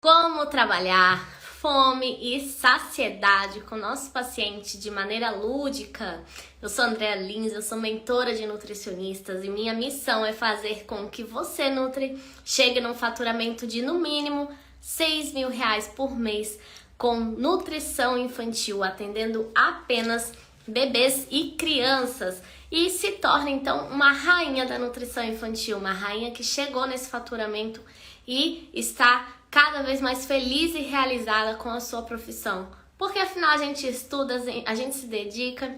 Como trabalhar fome e saciedade com o nosso paciente de maneira lúdica? Eu sou Andréa Lins, eu sou mentora de nutricionistas e minha missão é fazer com que você, Nutri, chegue num faturamento de no mínimo R$6.000 por mês com nutrição infantil, atendendo apenas bebês e crianças, e se torne então uma rainha da nutrição infantil, uma rainha que chegou nesse faturamento e está cada vez mais feliz e realizada com a sua profissão. Porque afinal a gente estuda, a gente se dedica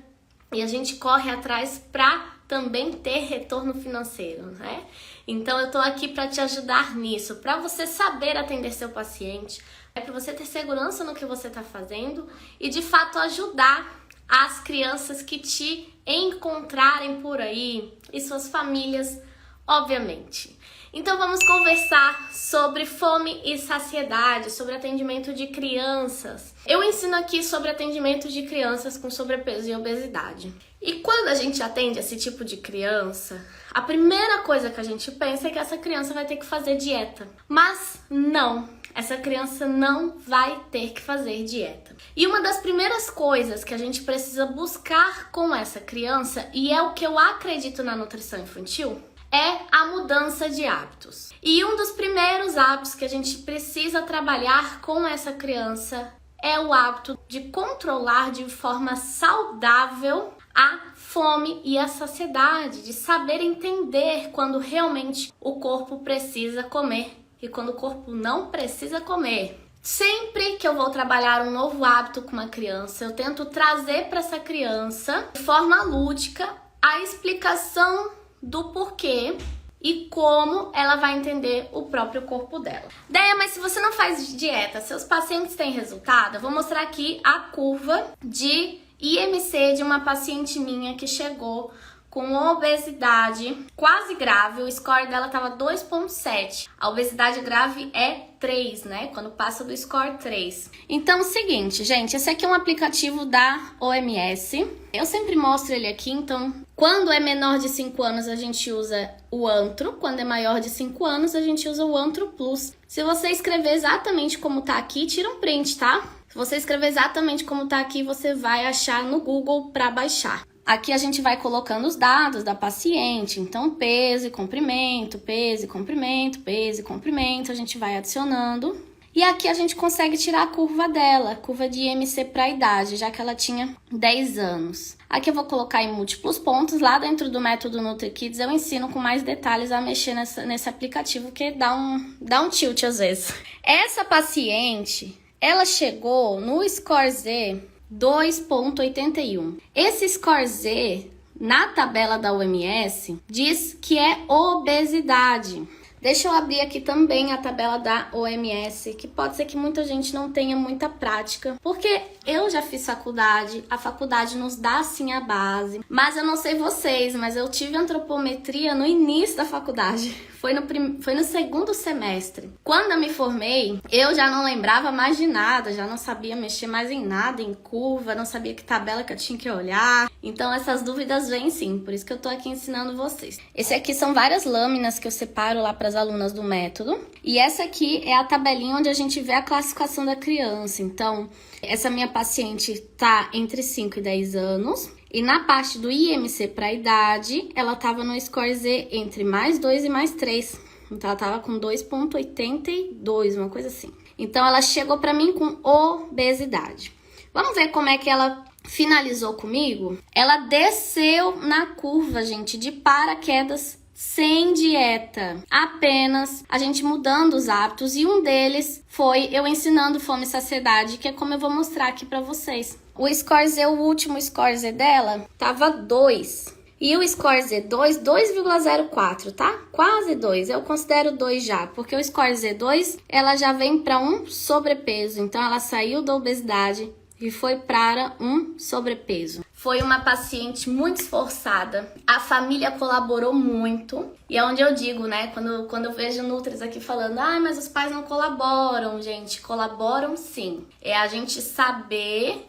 e a gente corre atrás para também ter retorno financeiro, né? Então eu tô aqui para te ajudar nisso, para você saber atender seu paciente, para você ter segurança no que você está fazendo e de fato ajudar as crianças que te encontrarem por aí e suas famílias, obviamente. Então vamos conversar sobre fome e saciedade, sobre atendimento de crianças. Eu ensino aqui sobre atendimento de crianças com sobrepeso e obesidade. E quando a gente atende esse tipo de criança, a primeira coisa que a gente pensa é que essa criança vai ter que fazer dieta. Mas não, essa criança não vai ter que fazer dieta. E uma das primeiras coisas que a gente precisa buscar com essa criança, e é o que eu acredito na nutrição infantil, é a mudança de hábitos. E um dos primeiros hábitos que a gente precisa trabalhar com essa criança é o hábito de controlar de forma saudável a fome e a saciedade, de saber entender quando realmente o corpo precisa comer e quando o corpo não precisa comer. Sempre que eu vou trabalhar um novo hábito com uma criança, eu tento trazer para essa criança, de forma lúdica, a explicação do porquê e como ela vai entender o próprio corpo dela. Déia, mas se você não faz dieta, seus pacientes têm resultado? Eu vou mostrar aqui a curva de IMC de uma paciente minha que chegou com obesidade quase grave. O score dela estava 2,7. A obesidade grave é 3, né? Quando passa do score 3. Então, seguinte, gente, esse aqui é um aplicativo da OMS. Eu sempre mostro ele aqui, então, quando é menor de 5 anos a gente usa o Antro, quando é maior de 5 anos a gente usa o Antro Plus. Se você escrever exatamente como tá aqui, tira um print, tá? Se você escrever exatamente como tá aqui, você vai achar no Google para baixar. Aqui a gente vai colocando os dados da paciente, então peso e comprimento, peso e comprimento, peso e comprimento, a gente vai adicionando. E aqui a gente consegue tirar a curva dela, curva de IMC para a idade, já que ela tinha 10 anos. Aqui eu vou colocar em múltiplos pontos, lá dentro do método NutriKids eu ensino com mais detalhes a mexer nesse aplicativo, que dá um tilt às vezes. Essa paciente, ela chegou no Score Z 2,81. Esse Score Z, na tabela da OMS, diz que é obesidade. Deixa eu abrir aqui também a tabela da OMS, que pode ser que muita gente não tenha muita prática, porque eu já fiz faculdade, a faculdade nos dá sim a base, mas eu não sei vocês, mas eu tive antropometria no início da faculdade, foi no segundo semestre. Quando eu me formei, eu já não lembrava mais de nada, já não sabia mexer mais em nada, em curva, não sabia que tabela que eu tinha que olhar, então essas dúvidas vêm sim, por isso que eu tô aqui ensinando vocês. Esse aqui são várias lâminas que eu separo lá para as alunas do método, e essa aqui é a tabelinha onde a gente vê a classificação da criança. Então, essa minha paciente tá entre 5 e 10 anos, e na parte do IMC para a idade, ela tava no Score Z entre mais 2 e mais 3. Então, ela tava com 2,82, uma coisa assim. Então, ela chegou para mim com obesidade. Vamos ver como é que ela finalizou comigo? Ela desceu na curva, gente, de paraquedas, sem dieta, apenas a gente mudando os hábitos, e um deles foi eu ensinando fome e saciedade, que é como eu vou mostrar aqui pra vocês. O Score Z, o último Score Z dela, tava 2. E o Score Z2, 2,04, tá? Quase 2, eu considero 2 já, porque o Score Z2, ela já vem para um sobrepeso, então ela saiu da obesidade e foi para um sobrepeso. Foi uma paciente muito esforçada, a família colaborou muito, e é onde eu digo, né, quando eu vejo nutris aqui falando, mas os pais não colaboram, gente, colaboram sim. É a gente saber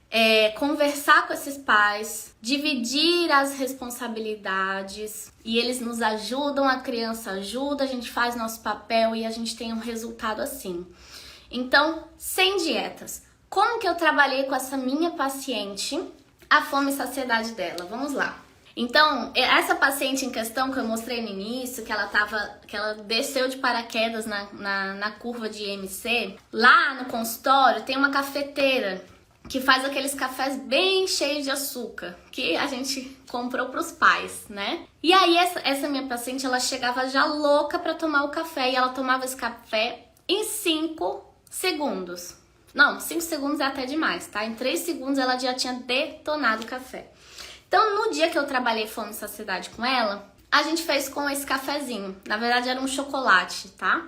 conversar com esses pais, dividir as responsabilidades, e eles nos ajudam, a criança ajuda, a gente faz nosso papel e a gente tem um resultado assim. Então, sem dietas. Como que eu trabalhei com essa minha paciente a fome e saciedade dela? Vamos lá. Então, essa paciente em questão que eu mostrei no início, que ela desceu de paraquedas na curva de IMC, lá no consultório tem uma cafeteira que faz aqueles cafés bem cheios de açúcar, que a gente comprou pros pais, né? E aí essa minha paciente, ela chegava já louca pra tomar o café, e ela tomava esse café em 5 segundos. Não, 5 segundos é até demais, tá? Em 3 segundos ela já tinha detonado o café. Então, no dia que eu trabalhei fome e saciedade com ela, a gente fez com esse cafezinho. Na verdade, era um chocolate, tá?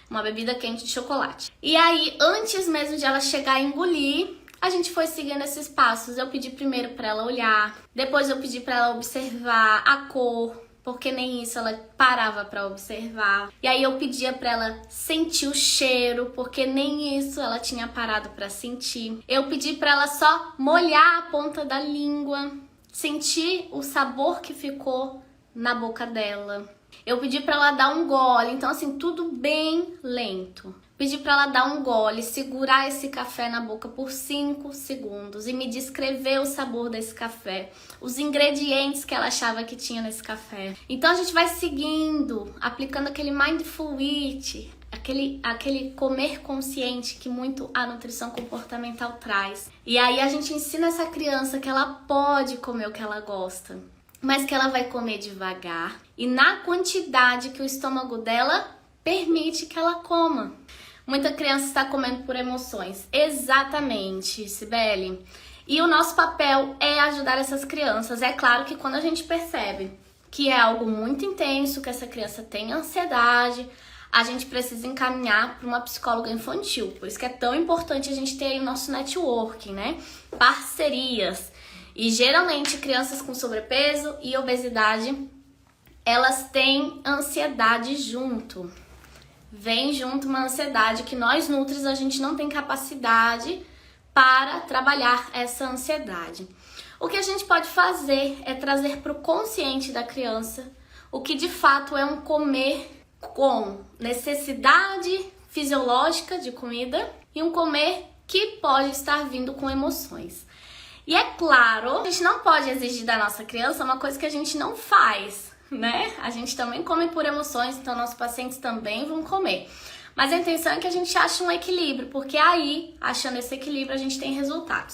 Uma bebida quente de chocolate. E aí, antes mesmo de ela chegar a engolir, a gente foi seguindo esses passos. Eu pedi primeiro pra ela olhar, depois eu pedi pra ela observar a cor, porque nem isso ela parava pra observar. E aí eu pedia pra ela sentir o cheiro, porque nem isso ela tinha parado pra sentir. Eu pedi pra ela só molhar a ponta da língua, sentir o sabor que ficou na boca dela. Eu pedi pra ela dar um gole, então assim, tudo bem lento. Pedi pra ela dar um gole, segurar esse café na boca por 5 segundos e me descrever o sabor desse café, os ingredientes que ela achava que tinha nesse café. Então a gente vai seguindo, aplicando aquele mindful eat, aquele comer consciente que muito a nutrição comportamental traz. E aí a gente ensina essa criança que ela pode comer o que ela gosta, mas que ela vai comer devagar e na quantidade que o estômago dela permite que ela coma. Muita criança está comendo por emoções. Exatamente, Cibele. E o nosso papel é ajudar essas crianças. É claro que quando a gente percebe que é algo muito intenso, que essa criança tem ansiedade, a gente precisa encaminhar para uma psicóloga infantil. Por isso que é tão importante a gente ter aí o nosso networking, né? Parcerias. E geralmente crianças com sobrepeso e obesidade, elas têm ansiedade junto. Vem junto uma ansiedade que nós nutris a gente não tem capacidade para trabalhar essa ansiedade. O que a gente pode fazer é trazer para o consciente da criança o que de fato é um comer com necessidade fisiológica de comida e um comer que pode estar vindo com emoções. E é claro, a gente não pode exigir da nossa criança uma coisa que a gente não faz, né? A gente também come por emoções, então nossos pacientes também vão comer. Mas a intenção é que a gente ache um equilíbrio, porque aí, achando esse equilíbrio, a gente tem resultados.